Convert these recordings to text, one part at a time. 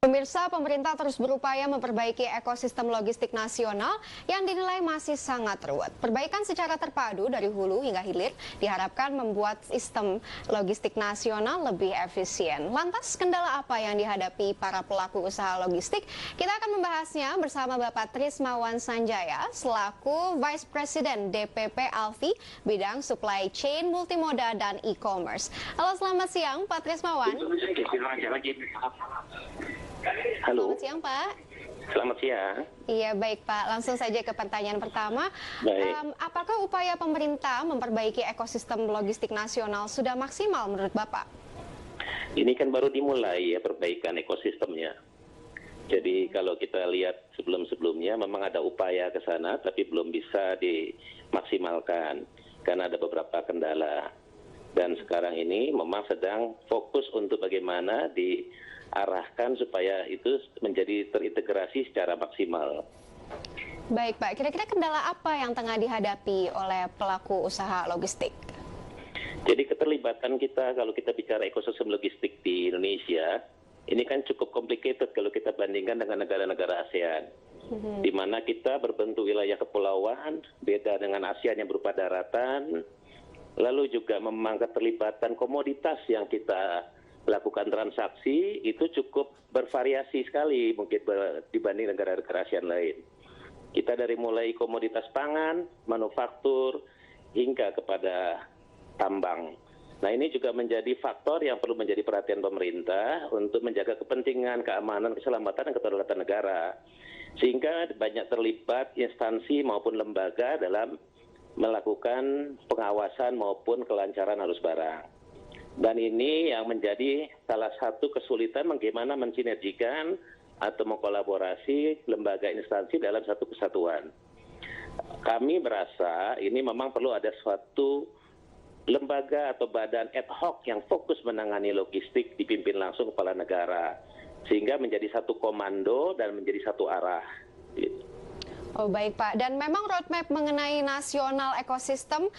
Pemirsa, pemerintah terus berupaya memperbaiki ekosistem logistik nasional yang dinilai masih sangat ruwet. Perbaikan secara terpadu dari hulu hingga hilir diharapkan membuat sistem logistik nasional lebih efisien. Lantas, kendala apa yang dihadapi para pelaku usaha logistik? Kita akan membahasnya bersama Bapak Trismawan Sanjaya selaku Vice President DPP Alfi bidang supply chain, multimoda, dan e-commerce. Halo, selamat siang Pak Trismawan. Halo. Selamat siang, Pak. Selamat siang. Iya, baik, Pak. Langsung saja ke pertanyaan pertama. Baik. Apakah upaya pemerintah memperbaiki ekosistem logistik nasional sudah maksimal menurut Bapak? Ini kan baru dimulai ya perbaikan ekosistemnya. Jadi kalau kita lihat sebelum-sebelumnya memang ada upaya ke sana tapi belum bisa dimaksimalkan karena ada beberapa kendala. Dan sekarang ini memang sedang fokus untuk bagaimana diarahkan supaya itu menjadi terintegrasi secara maksimal. Baik, Pak. Kira-kira kendala apa yang tengah dihadapi oleh pelaku usaha logistik? Jadi keterlibatan kita kalau kita bicara ekosistem logistik di Indonesia, ini kan cukup complicated kalau kita bandingkan dengan negara-negara ASEAN. Di mana kita berbentuk wilayah kepulauan, beda dengan ASEAN yang berupa daratan, lalu juga memang keterlibatan komoditas yang kita lakukan transaksi itu cukup bervariasi sekali mungkin dibanding negara-negara ASEAN lain. Kita dari mulai komoditas pangan, manufaktur, hingga kepada tambang. Nah, ini juga menjadi faktor yang perlu menjadi perhatian pemerintah untuk menjaga kepentingan, keamanan, keselamatan, dan kedaulatan negara. Sehingga banyak terlibat instansi maupun lembaga dalam melakukan pengawasan maupun kelancaran arus barang. Dan ini yang menjadi salah satu kesulitan bagaimana mensinergikan atau mengkolaborasi lembaga instansi dalam satu kesatuan. Kami merasa ini memang perlu ada suatu lembaga atau badan ad hoc yang fokus menangani logistik dipimpin langsung kepala negara. Sehingga menjadi satu komando dan menjadi satu arah. Gitu. Oh, baik, Pak. Dan memang roadmap mengenai nasional ekosistem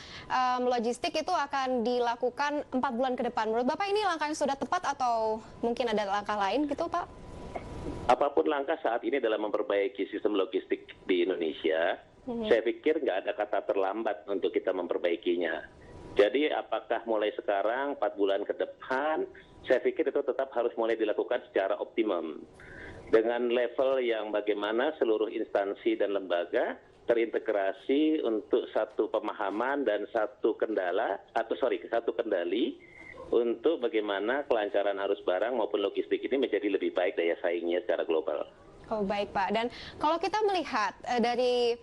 logistik itu akan dilakukan 4 bulan ke depan. Menurut Bapak ini langkah yang sudah tepat atau mungkin ada langkah lain gitu, Pak? Apapun langkah saat ini dalam memperbaiki sistem logistik di Indonesia, saya pikir nggak ada kata terlambat untuk kita memperbaikinya. Jadi apakah mulai sekarang 4 bulan ke depan, saya pikir itu tetap harus mulai dilakukan secara optimum. Dengan level yang bagaimana seluruh instansi dan lembaga terintegrasi untuk satu pemahaman dan satu kendali untuk bagaimana kelancaran arus barang maupun logistik ini menjadi lebih baik daya saingnya secara global. Oh, baik, Pak. Dan kalau kita melihat dari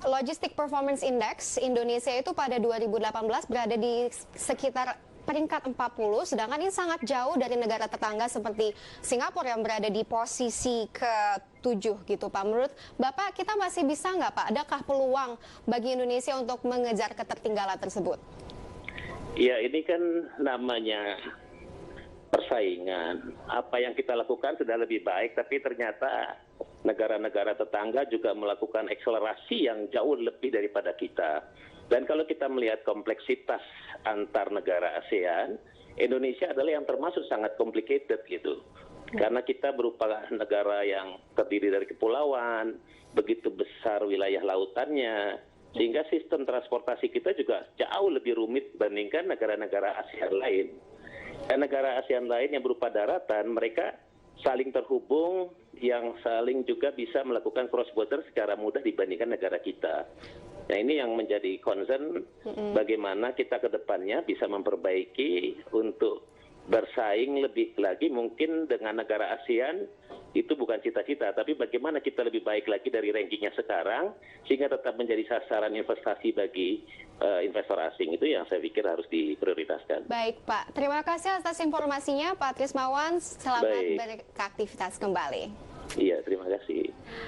Logistic Performance Index Indonesia itu pada 2018 berada di sekitar peringkat 40, sedangkan ini sangat jauh dari negara tetangga seperti Singapura yang berada di posisi ke-7 gitu, Pak. Menurut Bapak, kita masih bisa nggak, Pak? Adakah peluang bagi Indonesia untuk mengejar ketertinggalan tersebut? Ya, ini kan namanya persaingan. Apa yang kita lakukan sudah lebih baik, tapi ternyata negara-negara tetangga juga melakukan akselerasi yang jauh lebih daripada kita. Dan kalau kita melihat kompleksitas antar negara ASEAN, Indonesia adalah yang termasuk sangat complicated gitu. Karena kita berupa negara yang terdiri dari kepulauan, begitu besar wilayah lautannya, sehingga sistem transportasi kita juga jauh lebih rumit dibandingkan negara-negara ASEAN lain. Dan negara ASEAN lain yang berupa daratan, mereka saling terhubung, yang saling juga bisa melakukan cross border secara mudah dibandingkan negara kita. Nah, ini yang menjadi concern bagaimana kita ke depannya bisa memperbaiki untuk bersaing lebih lagi mungkin dengan negara ASEAN. Itu bukan cita-cita, tapi bagaimana kita lebih baik lagi dari rankingnya sekarang sehingga tetap menjadi sasaran investasi bagi investor asing. Itu yang saya pikir harus diprioritaskan. Baik, Pak. Terima kasih atas informasinya, Pak Trismawan. Selamat beraktivitas kembali. Iya, terima kasih.